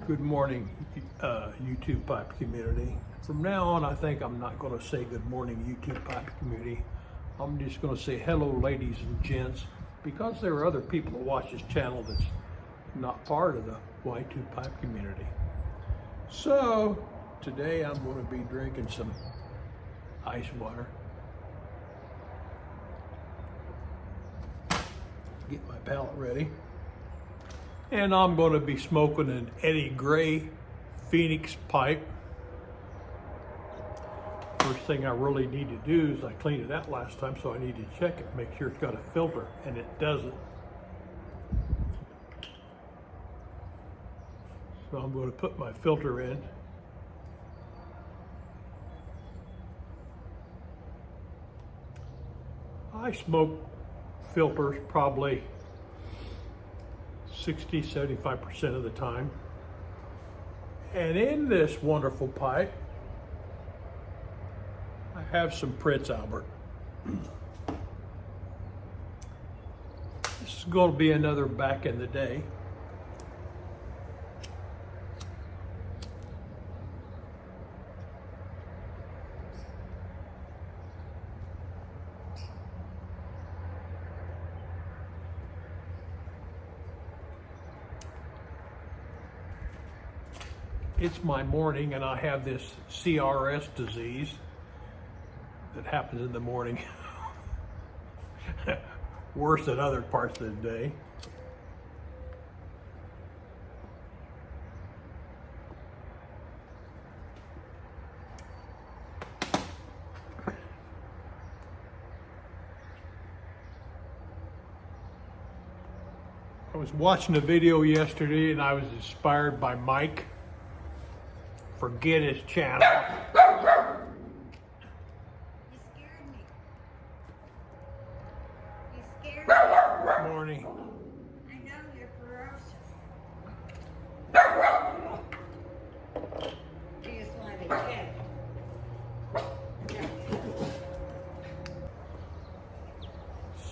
Good morning, YouTube pipe community. From now on, I think I'm not going to say good morning, YouTube pipe community. I'm just going to say hello, ladies and gents, because there are other people that watch this channel that's not part of the Y2 pipe community. So today I'm going to be drinking some ice water. Get my palate ready. And I'm going to be smoking an Eddie Gray Phoenix pipe. First thing I really need to do is I cleaned it out last time, so I need to check it, make sure it's got a filter, and it doesn't. So I'm going to put my filter in. I smoke filters probably 60-75% of the time. And in this wonderful pipe, I have some Prince Albert. This is going to be another back in the day. It's my morning and I have this CRS disease that happens in the morning. Worse than other parts of the day. I was watching a video yesterday and I was inspired by Mike. Forget his channel. You scared me. You scared me. Good morning. I know you're ferocious. You just want to kick.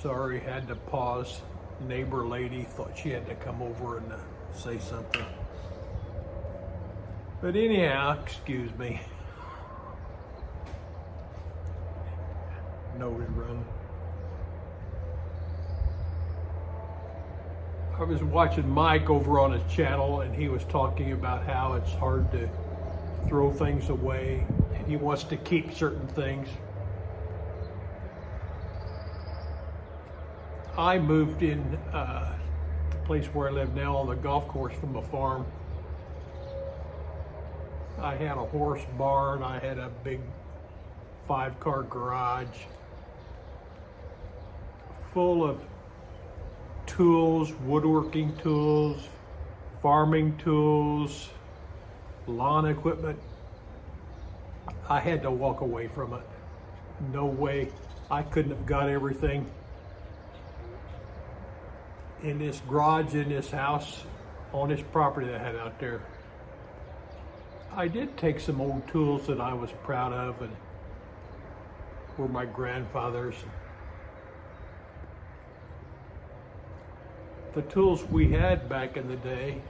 Sorry, had to pause. Neighbor lady thought she had to come over and say something. But anyhow, excuse me. Nose running. I was watching Mike over on his channel and he was talking about how it's hard to throw things away and he wants to keep certain things. I moved in the place where I live now on the golf course from a farm. I had a horse barn, I had a big 5-car garage full of tools, woodworking tools, farming tools, lawn equipment. I had to walk away from it. No way, I couldn't have got everything in this garage, in this house, on this property that I had out there. I did take some old tools that I was proud of and were my grandfather's. The tools we had back in the day,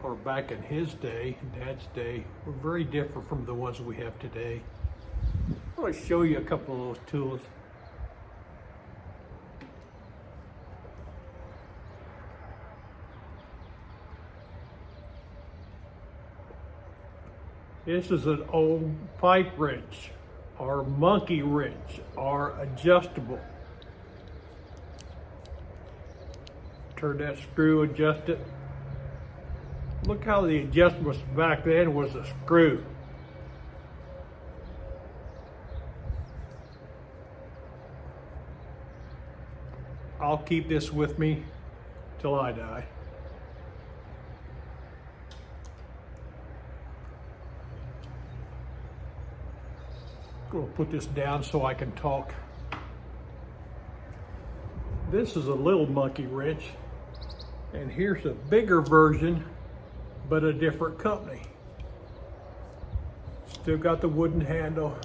or back in his day, Dad's day, were very different from the ones we have today. I want to show you a couple of those tools. This is an old pipe wrench, or monkey wrench, or adjustable. Turn that screw, adjust it. Look how the adjustments back then was a screw. I'll keep this with me till I die. I'm going to put this down so I can talk. This is a little monkey wrench, and here's a bigger version, but a different company. Still got the wooden handle.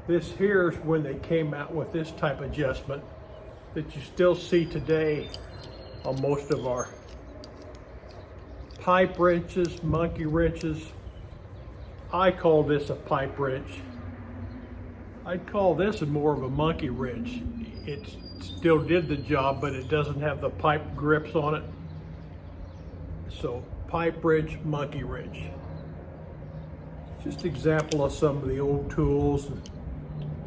This here is when they came out with this type of adjustment that you still see today on most of our pipe wrenches, monkey wrenches. I call this a pipe wrench. I'd call this more of a monkey wrench. It still did the job, but it doesn't have the pipe grips on it. So pipe wrench, monkey wrench. Just example of some of the old tools and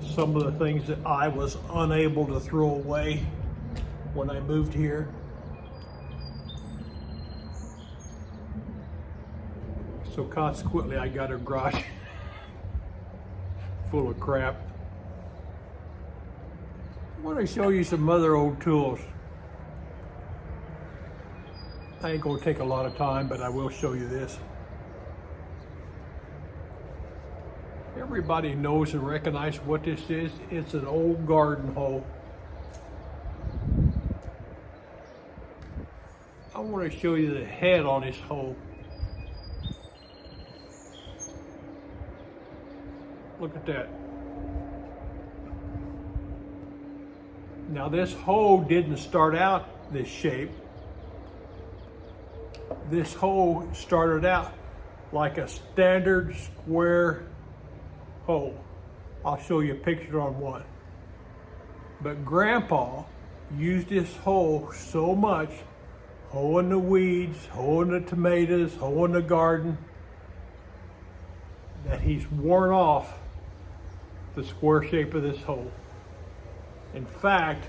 some of the things that I was unable to throw away when I moved here. So consequently, I got a garage full of crap. I want to show you some other old tools. I ain't gonna take a lot of time, but I will show you this. Everybody knows and recognizes what this is. It's an old garden hoe. I want to show you the head on this hoe. Look at that. Now this hoe didn't start out this shape. This hoe started out like a standard square hoe. I'll show you a picture on one. But Grandpa used this hoe so much, hoeing the weeds, hoeing the tomatoes, hoeing the garden, that he's worn off the square shape of this hoe. In fact,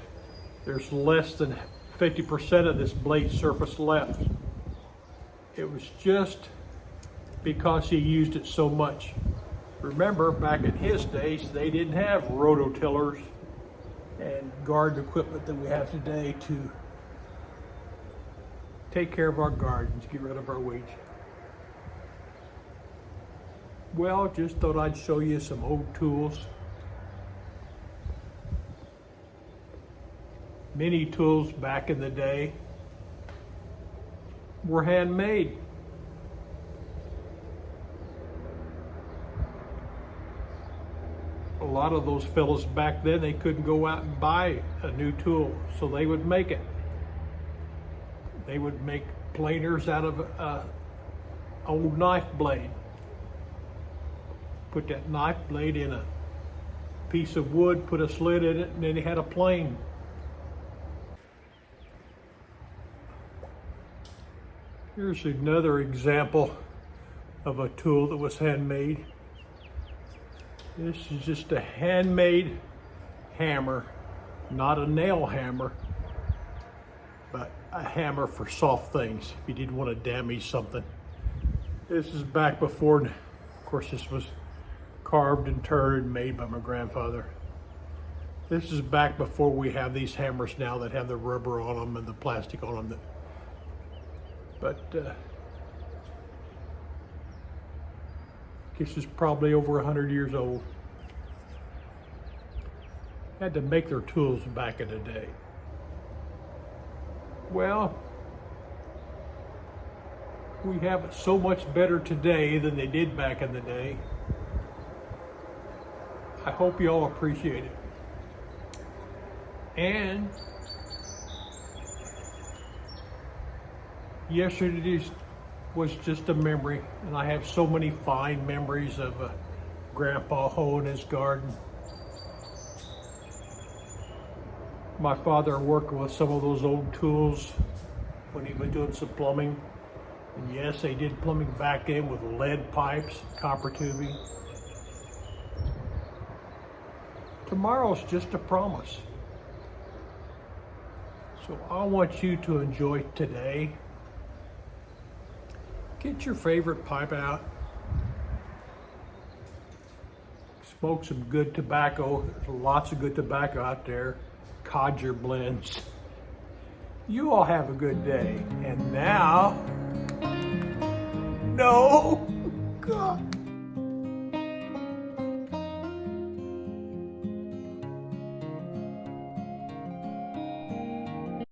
there's less than 50% of this blade surface left. It was just because he used it so much. Remember, back in his days, they didn't have rototillers and garden equipment that we have today to take care of our gardens, get rid of our weeds. Well, just thought I'd show you some old tools. Many tools back in the day were handmade. A lot of those fellows back then, they couldn't go out and buy a new tool, so they would make it. They would make planers out of an old knife blade. Put that knife blade in a piece of wood, put a slit in it, and then he had a plane. Here's another example of a tool that was handmade. This is just a handmade hammer, not a nail hammer, but a hammer for soft things if you didn't want to damage something. This is back before, of course, this was carved and turned and made by my grandfather. This is back before we have these hammers now that have the rubber on them and the plastic on them. But this is probably over 100 years old. Had to make their tools back in the day. Well, we have it so much better today than they did back in the day. I hope you all appreciate it. And yesterday was just a memory, and I have so many fine memories of Grandpa hoeing his garden. My father working with some of those old tools when he was doing some plumbing. And yes, they did plumbing back then with lead pipes, copper tubing. Tomorrow's just a promise. So I want you to enjoy today. Get your favorite pipe out. Smoke some good tobacco. There's lots of good tobacco out there. Codger blends. You all have a good day. And now, no, God.